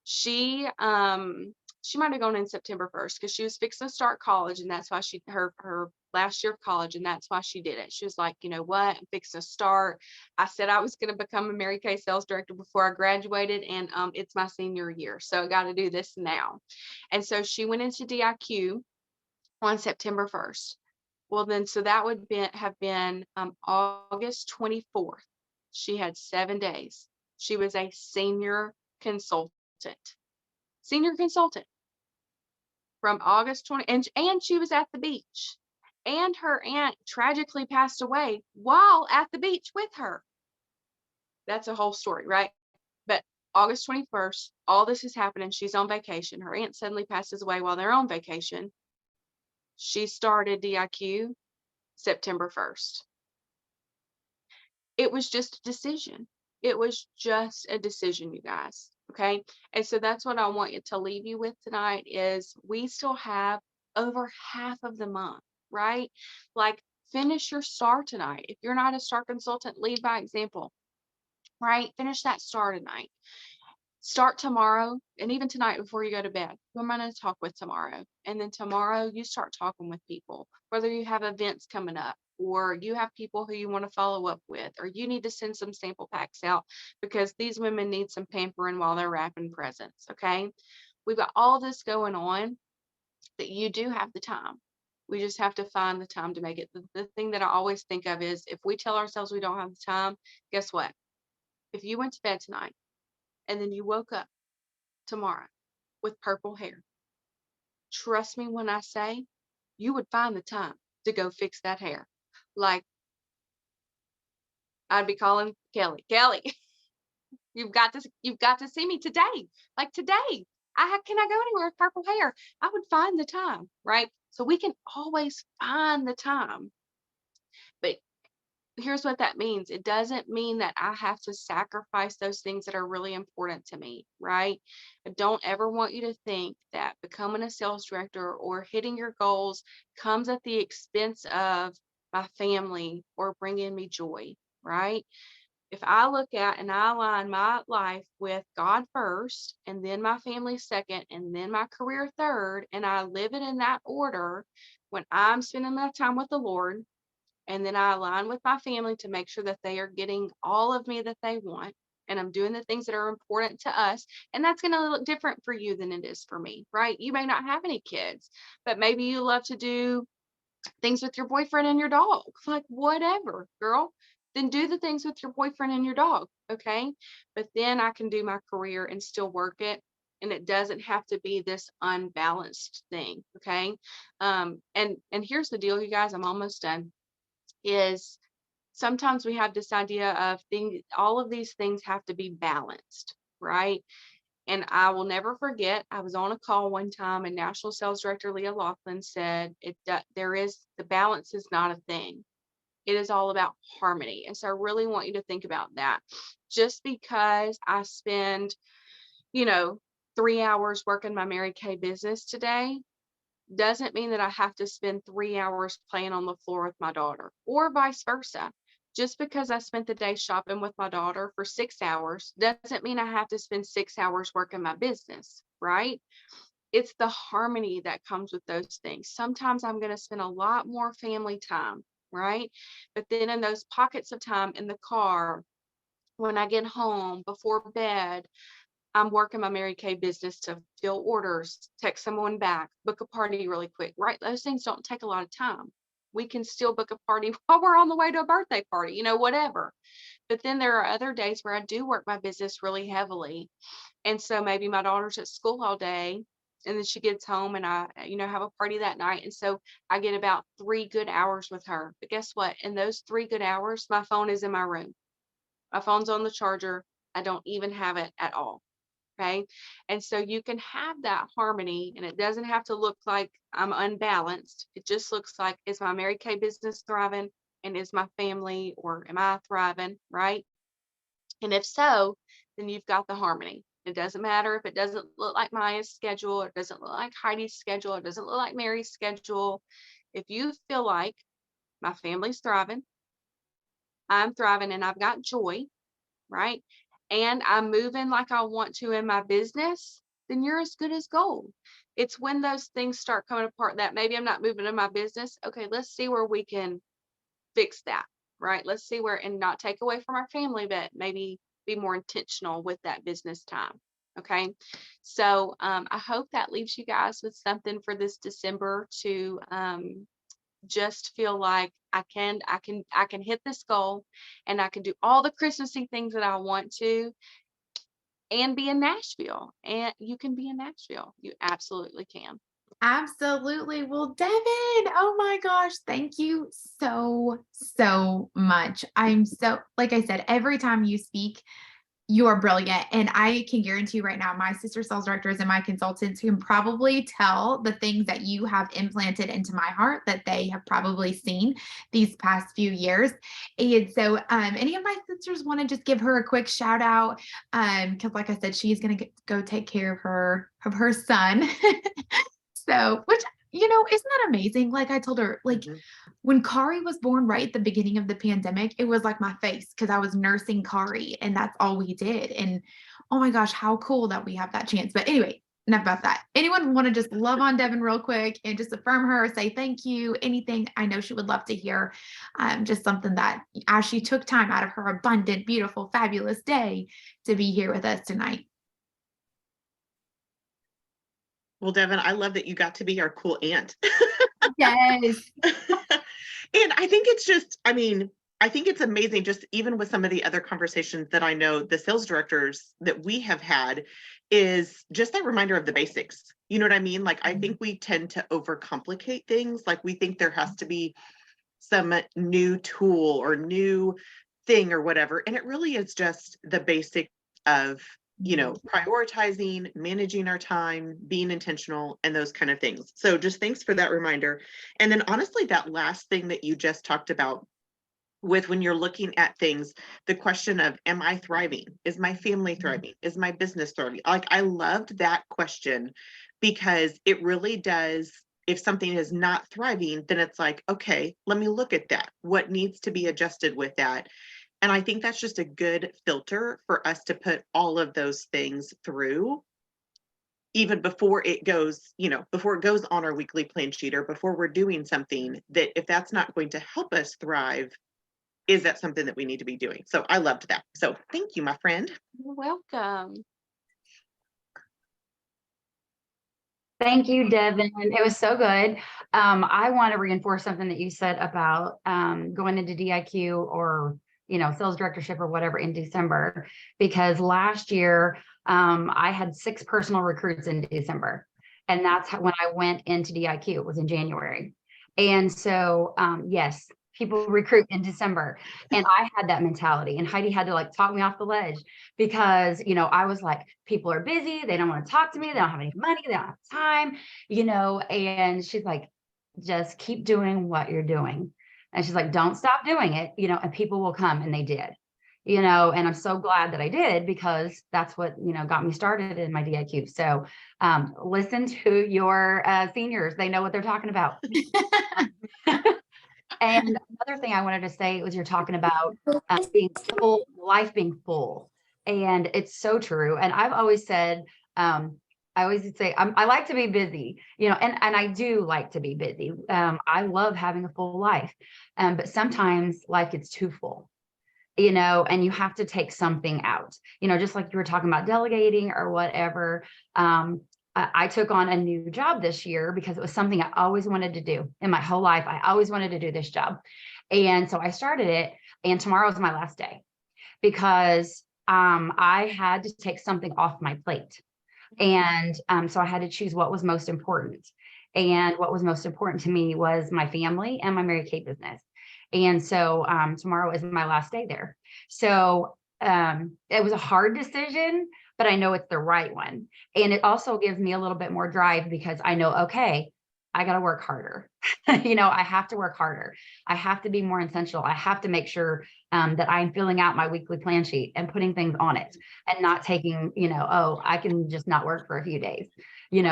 She might have gone in September 1st because she was fixing to start college, and that's why her last year of college, and that's why she did it. She was like, you know what, I'm fixing to start. I said I was going to become a Mary Kay sales director before I graduated, and it's my senior year, so I got to do this now. And so she went into DIQ on September 1st. Well, then, so that would have been August 24th. She had 7 days. She was a consultant senior consultant from August 20, and she was at the beach. And her aunt tragically passed away while at the beach with her. That's a whole story, right? But August 21st, all this is happening. She's on vacation. Her aunt suddenly passes away while they're on vacation. She started DIQ September 1st. It was just a decision. It was just a decision, you guys. Okay. And so that's what I want you to leave you with tonight is we still have over half of the month, right? Like finish your STAR tonight. If you're not a STAR consultant, lead by example, right? Finish that STAR tonight. Start tomorrow and even tonight before you go to bed. Who am I going to talk with tomorrow? And then tomorrow you start talking with people, whether you have events coming up or you have people who you want to follow up with, or you need to send some sample packs out because these women need some pampering while they're wrapping presents. Okay. We've got all this going on that you do have the time. We just have to find the time to make it. The thing that I always think of is if we tell ourselves we don't have the time, guess what? If you went to bed tonight and then you woke up tomorrow with purple hair, trust me when I say you would find the time to go fix that hair. Like I'd be calling Kelly. Kelly, you've got to see me today. Like today. Can I go anywhere with purple hair? I would find the time, right? So we can always find the time. But here's what that means. It doesn't mean that I have to sacrifice those things that are really important to me, right? I don't ever want you to think that becoming a sales director or hitting your goals comes at the expense of my family or bringing me joy, right? If I look at and I align my life with God first, and then my family second, and then my career third, and I live it in that order, when I'm spending my time with the Lord, and then I align with my family to make sure that they are getting all of me that they want. And I'm doing the things that are important to us. And that's going to look different for you than it is for me, right? You may not have any kids, but maybe you love to do things with your boyfriend and your dog. Like, whatever, girl. Then do the things with your boyfriend and your dog. Okay. But then I can do my career and still work it. And it doesn't have to be this unbalanced thing. Okay. And here's the deal, you guys. I'm almost done is sometimes we have this idea of all of these things have to be balanced, right? And I will never forget, I was on a call one time and National Sales Director Leah Laughlin said, the balance is not a thing. It is all about harmony. And so I really want you to think about that. Just because I spend, you know, 3 hours working my Mary Kay business today doesn't mean that I have to spend 3 hours playing on the floor with my daughter, or vice versa. Just because I spent the day shopping with my daughter for 6 hours doesn't mean I have to spend 6 hours working my business, right? It's the harmony that comes with those things. Sometimes I'm going to spend a lot more family time, right? But then in those pockets of time in the car, when I get home before bed, I'm working my Mary Kay business to fill orders, text someone back, book a party really quick, right? Those things don't take a lot of time. We can still book a party while we're on the way to a birthday party, whatever. But then there are other days where I do work my business really heavily. And so maybe my daughter's at school all day and then she gets home and I, have a party that night. And so I get about 3 good hours with her. But guess what? In those 3 good hours, my phone is in my room. My phone's on the charger. I don't even have it at all. Okay. And so you can have that harmony, and it doesn't have to look like I'm unbalanced. It just looks like, is my Mary Kay business thriving? And is my family, or am I thriving? Right. And if so, then you've got the harmony. It doesn't matter if it doesn't look like Maya's schedule, or it doesn't look like Heidi's schedule, or it doesn't look like Mary's schedule. If you feel like my family's thriving, I'm thriving, and I've got joy, right? And I'm moving like I want to in my business, then you're as good as gold. It's when those things start coming apart that maybe I'm not moving in my business. Okay, let's see where we can fix that, right? Let's see where, and not take away from our family, but maybe be more intentional with that business time. Okay. So I hope that leaves you guys with something for this December to just feel like I can hit this goal, and I can do all the Christmassy things that I want to, and be in Nashville. And you can be in Nashville. You absolutely can. Absolutely. Well, Devin, oh my gosh, thank you so, so much. I'm so, like I said, every time you speak, you are brilliant. And I can guarantee you right now, my sister sales directors and my consultants can probably tell the things that you have implanted into my heart that they have probably seen these past few years. And so any of my sisters want to just give her a quick shout out. Because like I said, she's gonna go take care of her son. So, which, isn't that amazing? Like I told her, like when Kari was born right at the beginning of the pandemic, it was like my face because I was nursing Kari and that's all we did. And oh my gosh, how cool that we have that chance. But anyway, enough about that. Anyone want to just love on Devin real quick and just affirm her, say thank you, anything? I know she would love to hear just something that as she took time out of her abundant, beautiful, fabulous day to be here with us tonight. Well, Devin, I love that you got to be our cool aunt. Yes. And I think it's just, I think it's amazing, just even with some of the other conversations that I know the sales directors that we have had, is just that reminder of the basics. You know what I mean? Like, I think we tend to overcomplicate things. Like, we think there has to be some new tool or new thing or whatever. And it really is just the basic of, prioritizing, managing our time, being intentional, and those kind of things. So just thanks for that reminder. And then honestly, that last thing that you just talked about with when you're looking at things, the question of, am I thriving? Is my family thriving? Is my business thriving? Like, I loved that question because it really does. If something is not thriving, then it's like, okay, let me look at that. What needs to be adjusted with that? And I think that's just a good filter for us to put all of those things through, even before it goes, before it goes on our weekly plan sheet, or before we're doing something, that if that's not going to help us thrive, is that something that we need to be doing? So I loved that. So thank you, my friend. You're welcome. Thank you, Devin. It was so good. I want to reinforce something that you said about going into DIQ or sales directorship or whatever in December, because last year I had 6 personal recruits in December, and that's when I went into DIQ. It was in January. And so yes, people recruit in December, and I had that mentality, and Heidi had to talk me off the ledge because I was like, people are busy, they don't want to talk to me, they don't have any money, they don't have time, and she's like, just keep doing what you're doing. And she's like, don't stop doing it, and people will come. And they did, and I'm so glad that I did, because that's what, got me started in my DIQ. So listen to your seniors. They know what they're talking about. And another thing I wanted to say was, you're talking about being full, life being full. And it's so true. And I've always said, I always say, I like to be busy, and I do like to be busy. I love having a full life. But sometimes life gets too full, and you have to take something out, just like you were talking about delegating or whatever. I took on a new job this year because it was something I always wanted to do in my whole life. I always wanted to do this job. And so I started it, and tomorrow is my last day, because I had to take something off my plate. And so I had to choose what was most important. And what was most important to me was my family and my Mary Kay business. And so tomorrow is my last day there. So it was a hard decision, but I know it's the right one. And it also gives me a little bit more drive, because I know, okay, I got to work harder. I have to work harder. I have to be more intentional. I have to make sure that I'm filling out my weekly plan sheet and putting things on it, and not taking, oh, I can just not work for a few days. You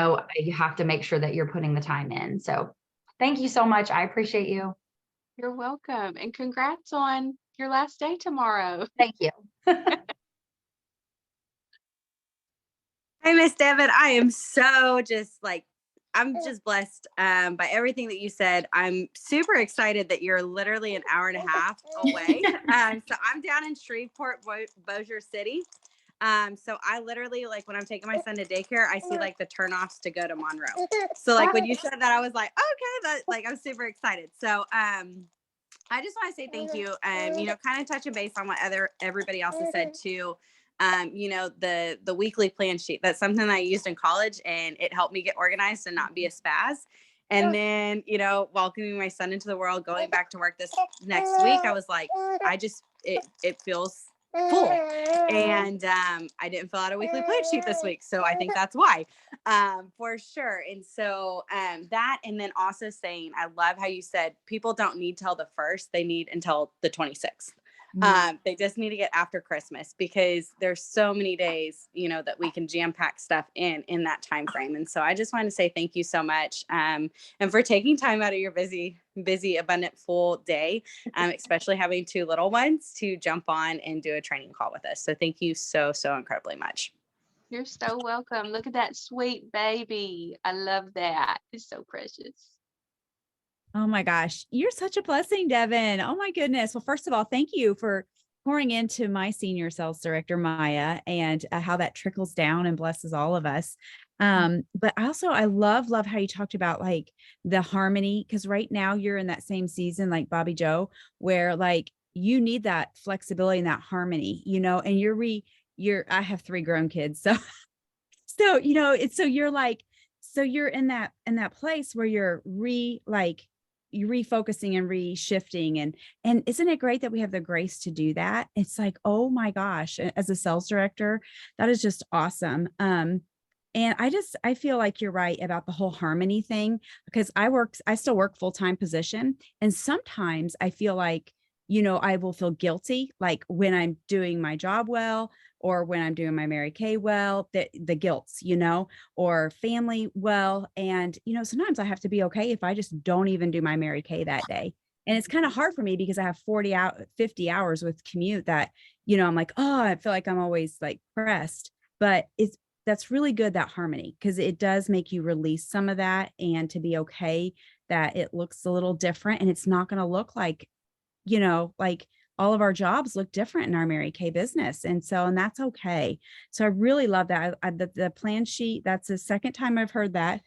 have to make sure that you're putting the time in. So thank you so much. I appreciate you. You're welcome. And congrats on your last day tomorrow. Thank you. Hi, Miss Devin. I am so I'm just blessed by everything that you said. I'm super excited that you're literally an hour and a half away. So I'm down in Shreveport, Bossier City. So I literally, when I'm taking my son to daycare, I see the turnoffs to go to Monroe. So when you said that, I was like, okay, that I'm super excited. So I just want to say thank you. Kind of touching base on what everybody else has said too. The weekly plan sheet, that's something that I used in college, and it helped me get organized and not be a spaz. And then, welcoming my son into the world, going back to work this next week, I was like, it feels full. And I didn't fill out a weekly plan sheet this week. So I think that's why, for sure. And so that, and then also saying, I love how you said people don't need till the 1st, they need until the 26th. They just need to get after Christmas, because there's so many days, that we can jam pack stuff in that time frame. And so I just want to say thank you so much, and for taking time out of your busy, abundant, full day, especially having 2 little ones, to jump on and do a training call with us. So thank you so incredibly much. You're so welcome. Look at that sweet baby. I love that. It's so precious. Oh my gosh, you're such a blessing, Devin. Oh my goodness. Well, first of all, thank you for pouring into my senior sales director, Maya, and how that trickles down and blesses all of us. But also, I love how you talked about the harmony, because right now you're in that same season like Bobby Joe, where you need that flexibility and that harmony, and I have 3 grown kids. So you're in that place where you're refocusing and reshifting, and isn't it great that we have the grace to do that? It's oh my gosh, as a sales director, that is just awesome. And I feel like you're right about the whole harmony thing, because I still work full-time position, and sometimes I feel like, I will feel guilty, when I'm doing my job well, or when I'm doing my Mary Kay well, the guilts, or family well. And, sometimes I have to be okay if I just don't even do my Mary Kay that day. And it's kind of hard for me, because I have 50 hours with commute that, I'm oh, I feel like I'm always pressed, but that's really good, that harmony, because it does make you release some of that, and to be okay that it looks a little different, and it's not going to look like all of our jobs look different in our Mary Kay business. And that's okay. So I really love that. The plan sheet, that's the second time I've heard that.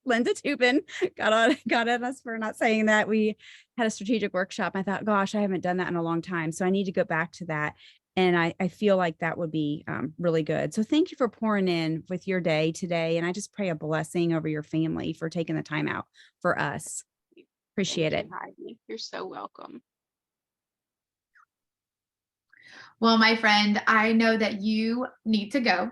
Linda Tubin got at us for not saying that. We had a strategic workshop. I thought, gosh, I haven't done that in a long time. So I need to go back to that. And I feel like that would be really good. So thank you for pouring in with your day today. And I just pray a blessing over your family for taking the time out for us. Appreciate it. You're so welcome. Well, my friend, I know that you need to go.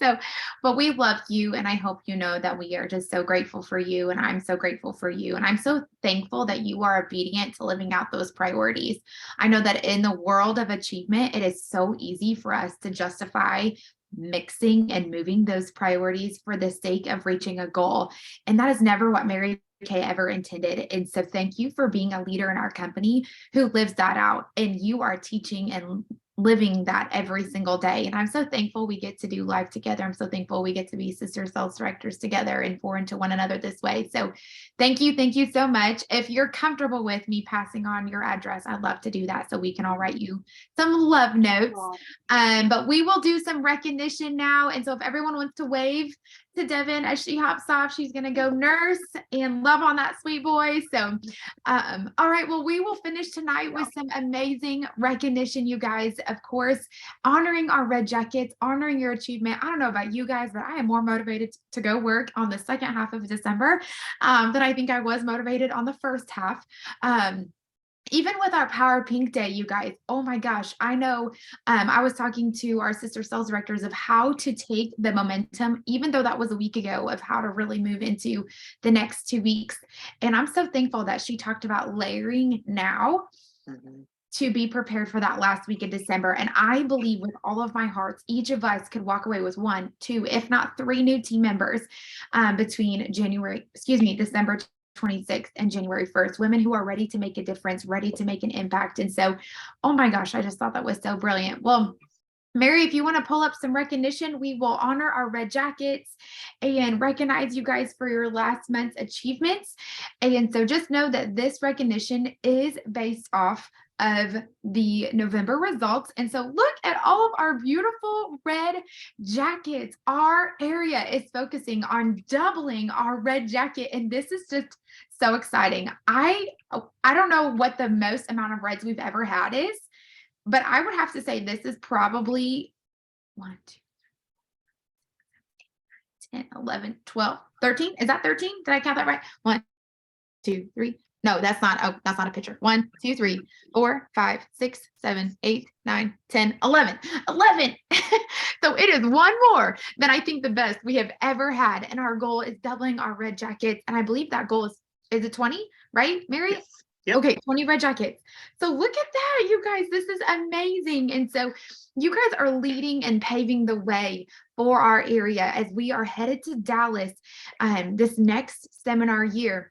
So, but we love you. And I hope you know that we are just so grateful for you. And I'm so grateful for you. And I'm so thankful that you are obedient to living out those priorities. I know that in the world of achievement, it is so easy for us to justify mixing and moving those priorities for the sake of reaching a goal. And that is never what Mary Kay ever intended. And so thank you for being a leader in our company who lives that out. And you are teaching and living that every single day. And I'm so thankful we get to do life together. I'm so thankful we get to be sister sales directors together and pour into one another this way. So thank you. Thank you so much. If you're comfortable with me passing on your address, I'd love to do that so we can all write you some love notes. But we will do some recognition now. And so if everyone wants to wave to Devin as she hops off, she's going to go nurse and love on that sweet boy. So, all right, well, we will finish tonight with some amazing recognition, you guys. Of course, honoring our red jackets, honoring your achievement. I don't know about you guys, but I am more motivated to go work on the second half of December than I think I was motivated on the first half. Even with our Power Pink Day, you guys, oh my gosh, I know I was talking to our sister sales directors of how to take the momentum, even though that was a week ago, of how to really move into the next 2 weeks. And I'm so thankful that she talked about layering now to be prepared for that last week of December. And I believe with all of my heart, each of us could walk away with 1, 2, if not 3 new team members between December 26th and January 1st, women who are ready to make a difference, ready to make an impact. And so, oh my gosh, I just thought that was so brilliant. Well, Mary, if you want to pull up some recognition, we will honor our red jackets and recognize you guys for your last month's achievements. And so just know that this recognition is based off of the November results. And so look at all of our beautiful red jackets. Our area is focusing on doubling our red jacket. And this is just so exciting. I don't know what the most amount of reds we've ever had is, but I would have to say this is probably 1, 2, 10, 11, 12, 13. Is that 13? Did I count that right? 1, 2, 3. No, that's not a picture. 1, 2, 3, 4, 5, 6, 7, 8, 9, 10, 11. 11. So it is one more than I think the best we have ever had. And our goal is doubling our red jackets. And I believe that goal is it 20, right, Mary? Yes. Yep. Okay, 20 red jackets. So look at that, you guys. This is amazing. And so you guys are leading and paving the way for our area as we are headed to Dallas this next seminar year.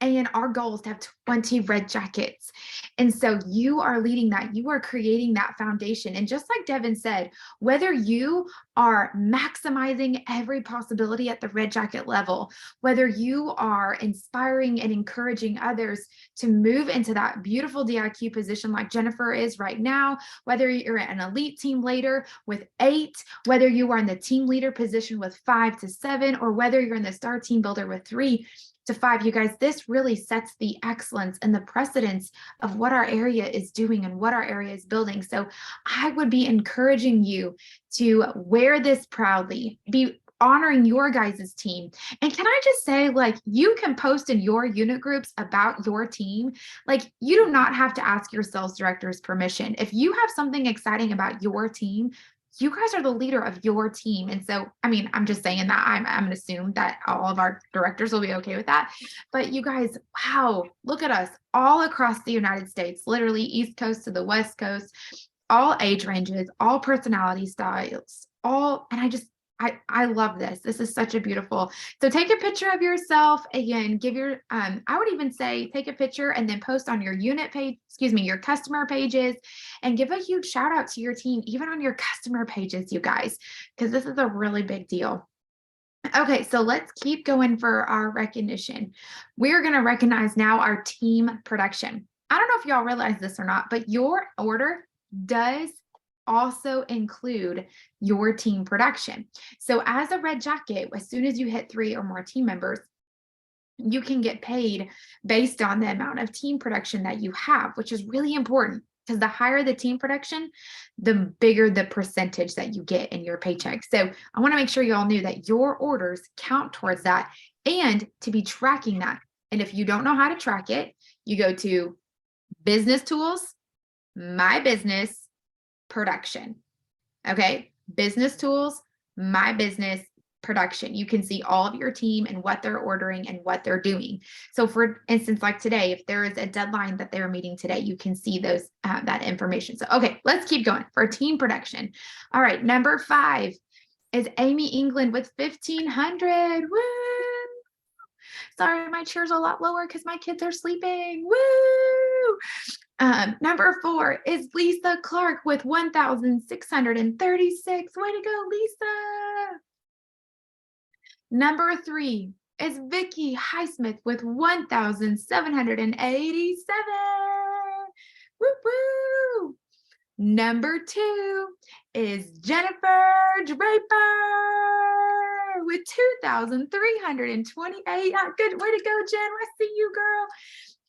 And our goal is to have 20 red jackets. And so you are leading that, you are creating that foundation. And just like Devin said, whether you are maximizing every possibility at the red jacket level, whether you are inspiring and encouraging others to move into that beautiful DIQ position like Jennifer is right now, whether you're an elite team leader with 8, whether you are in the team leader position with 5 to 7, or whether you're in the star team builder with 3 to 5, you guys, this really sets the excellence and the precedence of what our area is doing and what our area is building. So I would be encouraging you to wear this proudly, be honoring your guys' team. And can I just say, like, you can post in your unit groups about your team. Like, you do not have to ask your sales director's permission. If you have something exciting about your team, you guys are the leader of your team. And so, I mean, I'm just saying that I'm going to assume that all of our directors will be okay with that. But you guys, wow, look at us all across the United States, literally East Coast to the West Coast, all age ranges, all personality styles, and I love this. This is such a beautiful. So take a picture of yourself and give your, I would even say take a picture and then post on your unit page, your customer pages, and give a huge shout out to your team, even on your customer pages, you guys, because this is a really big deal. Okay, so let's keep going for our recognition. We're going to recognize now our team production. I don't know if y'all realize this or not, but your order does also include your team production. So as a red jacket, as soon as you hit 3 or more team members, you can get paid based on the amount of team production that you have, which is really important because the higher the team production, the bigger the percentage that you get in your paycheck. So I want to make sure you all knew that your orders count towards that and to be tracking that. And if you don't know how to track it, you go to Business Tools, My Business, production. Okay. Business tools, my business, production. You can see all of your team and what they're ordering and what they're doing. So for instance, like today, if there is a deadline that they're meeting today, you can see those, that information. So, okay, let's keep going for team production. All right. Number 5 is Amy England with 1,500. Woo! Sorry, my chair's a lot lower because my kids are sleeping. Woo! Number 4 is Lisa Clark with 1,636. Way to go, Lisa. Number 3 is Vicky Highsmith with 1,787. Woo woo. Number 2 is Jennifer Draper with 2,328. Good way to go, Jen. I see you, girl.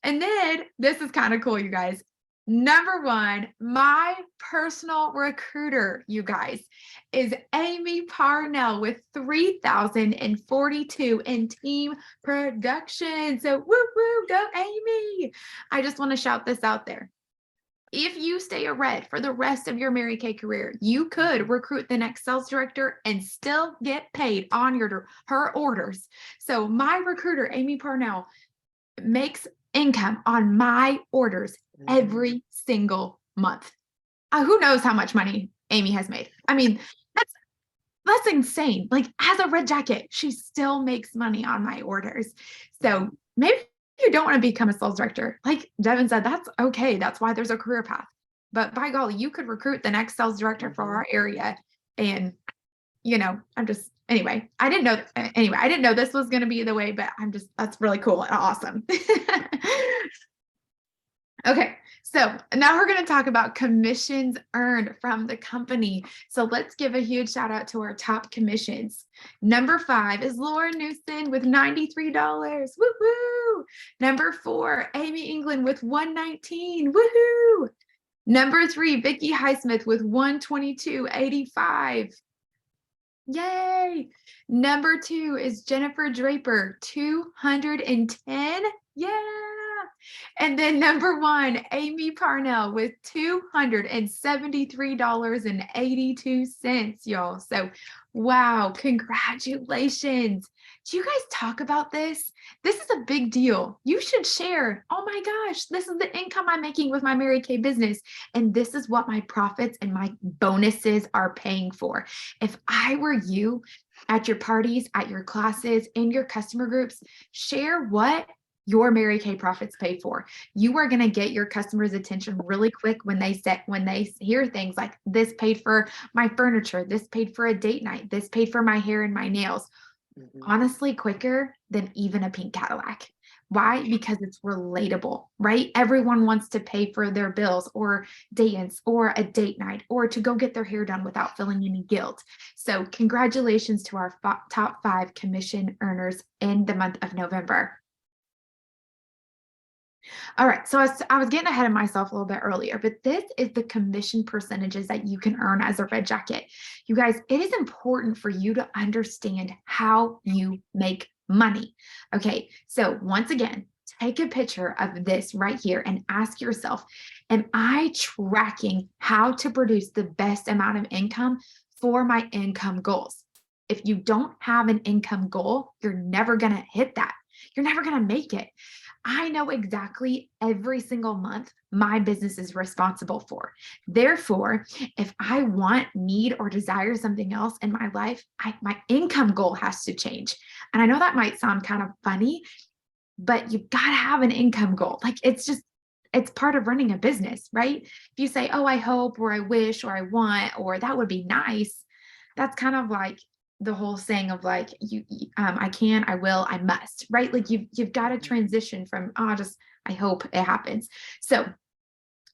And then this is kind of cool, you guys. Number 1, my personal recruiter, you guys, is Amy Parnell with 3,042 in team production. So woo woo, go Amy. I just want to shout this out there. If you stay a red for the rest of your Mary Kay career, you could recruit the next sales director and still get paid on her orders. So my recruiter, Amy Parnell, makes income on my orders every single month. Who knows how much money Amy has made? I mean, that's insane. Like, as a red jacket, she still makes money on my orders. So maybe you don't want to become a sales director. Like Devin said, that's okay. That's why there's a career path. But by golly, you could recruit the next sales director for our area. And, anyway, I didn't know this was going to be the way, but that's really cool and awesome. Okay, so now we're going to talk about commissions earned from the company. So let's give a huge shout out to our top commissions. Number 5 is Laura Newson with $93. Woo woo. Number 4, Amy England with $119. Woohoo. Number 3, Vicky Highsmith with $122.85. Yay. Number 2 is Jennifer Draper, $210. Yeah. And then number 1, Amy Parnell with $273.82, y'all. So, wow, congratulations. Do you guys talk about this? This is a big deal. You should share. Oh my gosh, this is the income I'm making with my Mary Kay business. And this is what my profits and my bonuses are paying for. If I were you at your parties, at your classes, in your customer groups, share what your Mary Kay profits pay for. You are going to get your customers' attention really quick when they hear things like, this paid for my furniture, this paid for a date night, this paid for my hair and my nails. Honestly, quicker than even a pink Cadillac. Why? Because it's relatable, right? Everyone wants to pay for their bills or dance or a date night or to go get their hair done without feeling any guilt. So congratulations to our top 5 commission earners in the month of November. All right, so I was getting ahead of myself a little bit earlier, but this is the commission percentages that you can earn as a red jacket. You guys, it is important for you to understand how you make money. Okay, so once again, take a picture of this right here and ask yourself, am I tracking how to produce the best amount of income for my income goals? If you don't have an income goal, you're never going to hit that. You're never going to make it. I know exactly every single month my business is responsible for. Therefore, if I want, need, or desire something else in my life, my income goal has to change. And I know that might sound kind of funny, but you've got to have an income goal. Like it's part of running a business, right? If you say, oh, I hope, or I wish, or I want, or that would be nice, that's kind of like the whole saying of like, I can, I will, I must, right? Like you've got to transition from, I hope it happens. So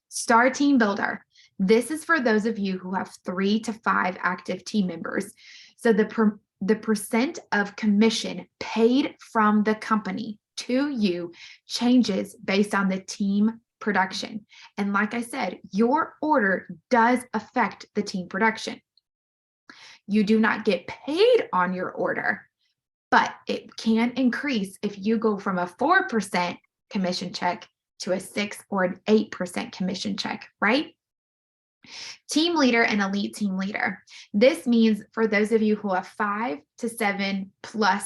Star Team Builder. This is for those of you who have 3 to 5 active team members. So the percent of commission paid from the company to you changes based on the team production. And like I said, your order does affect the team production. You do not get paid on your order, but it can increase if you go from a 4% commission check to a 6 or an 8% commission check, right? Team leader and elite team leader. This means for those of you who have 5 to 7 plus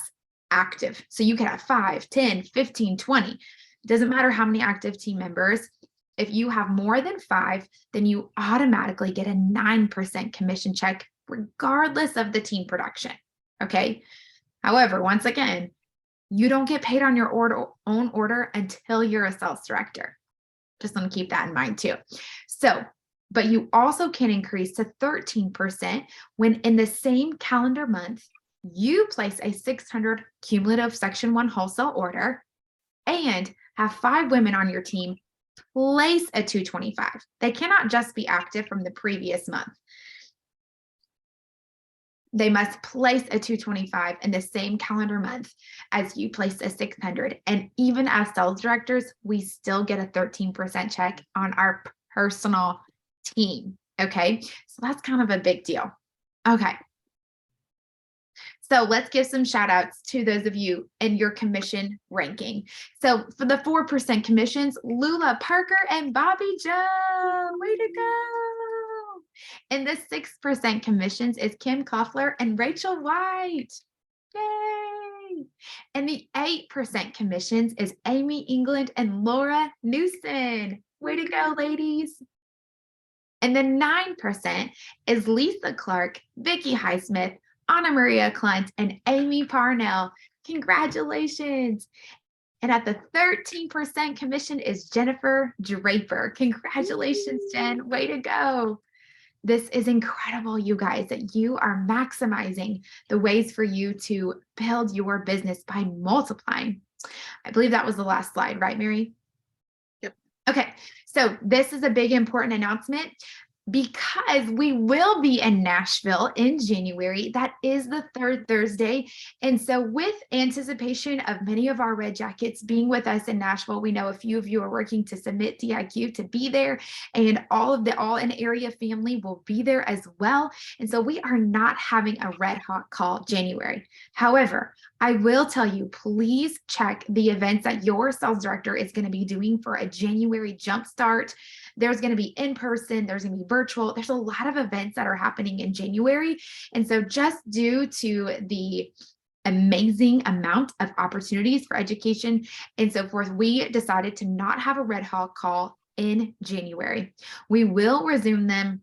active. So you can have 5, 10, 15, 20. It doesn't matter how many active team members. If you have more than 5, then you automatically get a 9% commission check, regardless of the team production. Okay. However, once again, you don't get paid on your own order until you're a sales director. Just want to keep that in mind too. So, but you also can increase to 13% when in the same calendar month, you place a 600 cumulative Section 1 wholesale order and have 5 women on your team place a 225. They cannot just be active from the previous month. They must place a 225 in the same calendar month as you place a 600. And even as sales directors, we still get a 13% check on our personal team. Okay. So that's kind of a big deal. Okay. So let's give some shout outs to those of you in your commission ranking. So for the 4% commissions, Lula Parker and Bobby Joe, way to go. And the 6% commissions is Kim Koffler and Rachel White. Yay. And the 8% commissions is Amy England and Laura Newson. Way to go, ladies. And then 9% is Lisa Clark, Vicky Highsmith, Anna Maria Klunt, and Amy Parnell. Congratulations. And at the 13% commission is Jennifer Draper. Congratulations, Jen. Way to go. This is incredible, you guys, that you are maximizing the ways for you to build your business by multiplying. I believe that was the last slide, right, Mary? Yep. Okay, so this is a big important announcement because we will be in Nashville in January. That is the 3rd Thursday. And so with anticipation of many of our Red Jackets being with us in Nashville, we know a few of you are working to submit DIQ to be there, and all of the All In Area family will be there as well. And so we are not having a Red Hot Call January. However, I will tell you, please check the events that your sales director is going to be doing for a January jumpstart. There's going to be in person, there's going to be virtual. There's a lot of events that are happening in January. And so just due to the amazing amount of opportunities for education and so forth, we decided to not have a Red Hawk Call in January. We will resume them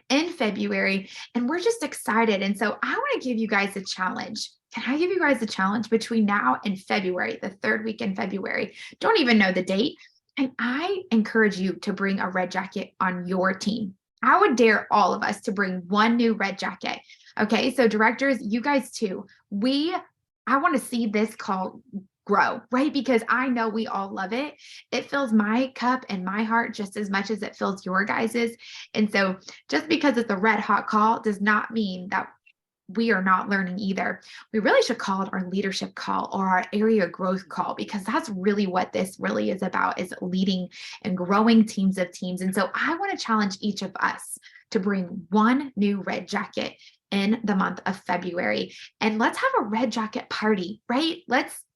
in February, and we're just excited. And so I want to give you guys a challenge. Can I give you guys a challenge between now and February, the 3rd week in February? Don't even know the date. And I encourage you to bring a red jacket on your team. I would dare all of us to bring one new red jacket. Okay, so directors, you guys too. I want to see this call grow, right? Because I know we all love it. It fills my cup and my heart just as much as it fills your guys's. And so just because it's a red hot call does not mean that we are not learning either. We really should call it our leadership call or our area growth call, because that's really what this really is about, is leading and growing teams of teams. And so I want to challenge each of us to bring one new red jacket in the month of February. And let's have a red jacket party, right?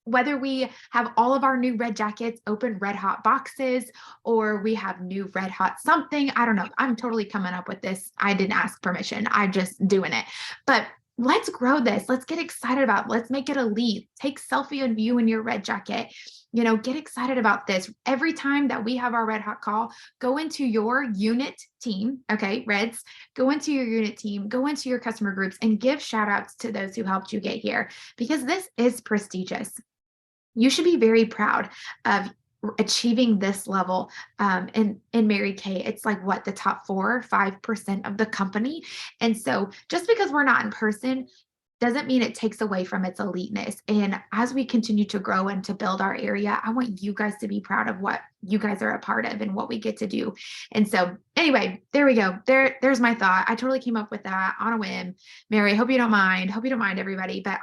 Whether we have all of our new red jackets open red hot boxes, or we have new red hot something, I don't know. I'm totally coming up with this. I didn't ask permission. I'm just doing it. But let's grow this. Let's get excited about it. Let's make it a lead. Take selfie of you in your red jacket. Get excited about this. Every time that we have our red hot call, go into your unit team. Okay, Reds, go into your unit team, go into your customer groups and give shout outs to those who helped you get here, because this is prestigious. You should be very proud of achieving this level. In Mary Kay, it's like what, the top 4 or 5% of the company. And so just because we're not in person doesn't mean it takes away from its eliteness. And as we continue to grow and to build our area, I want you guys to be proud of what you guys are a part of and what we get to do. And so anyway, there we go. There's my thought. I totally came up with that on a whim. Mary, hope you don't mind, everybody. But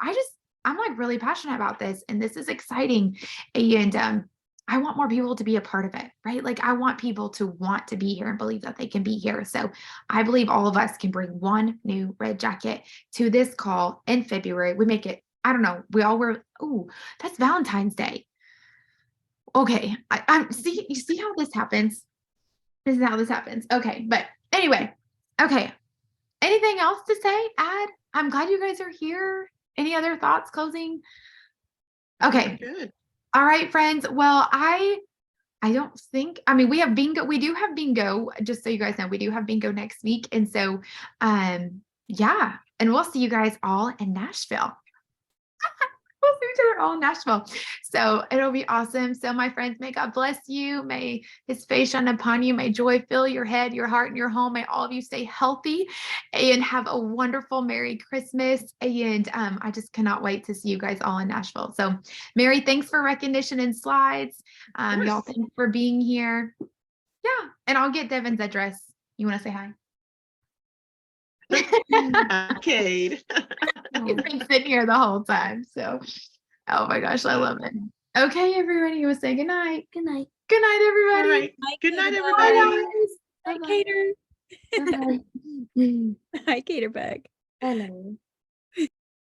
I'm like really passionate about this, and this is exciting. And I want more people to be a part of it, right? Like I want people to want to be here and believe that they can be here. So I believe all of us can bring one new red jacket to this call in February. We make it, I don't know, we all wear, that's Valentine's Day. Okay, you see how this happens? This is how this happens. Okay, but Anyway, okay. Anything else to say? Add? I'm glad you guys are here. Any other thoughts closing? Okay. Good. All right, friends. Well, I don't think, I mean, we have bingo. We do have bingo, just so you guys know, we do have bingo next week. And so, yeah, and we'll see you guys all in Nashville. We'll see each other all in Nashville. So it'll be awesome. So my friends, may God bless you. May his face shine upon you. May joy fill your head, your heart, and your home. May all of you stay healthy and have a wonderful Merry Christmas. And I just cannot wait to see you guys all in Nashville. So Mary, thanks for recognition and slides. Y'all, thanks for being here. Yeah. And I'll get Devin's address. You want to say hi? Cade. He's been sitting here the whole time. So, oh my gosh, I love it. Okay, everybody, you will say good night. Good night. Good night, everybody. All right. Good night, Hi, everybody. Cater. Bye-bye. Hi, Cater Bug. Hello.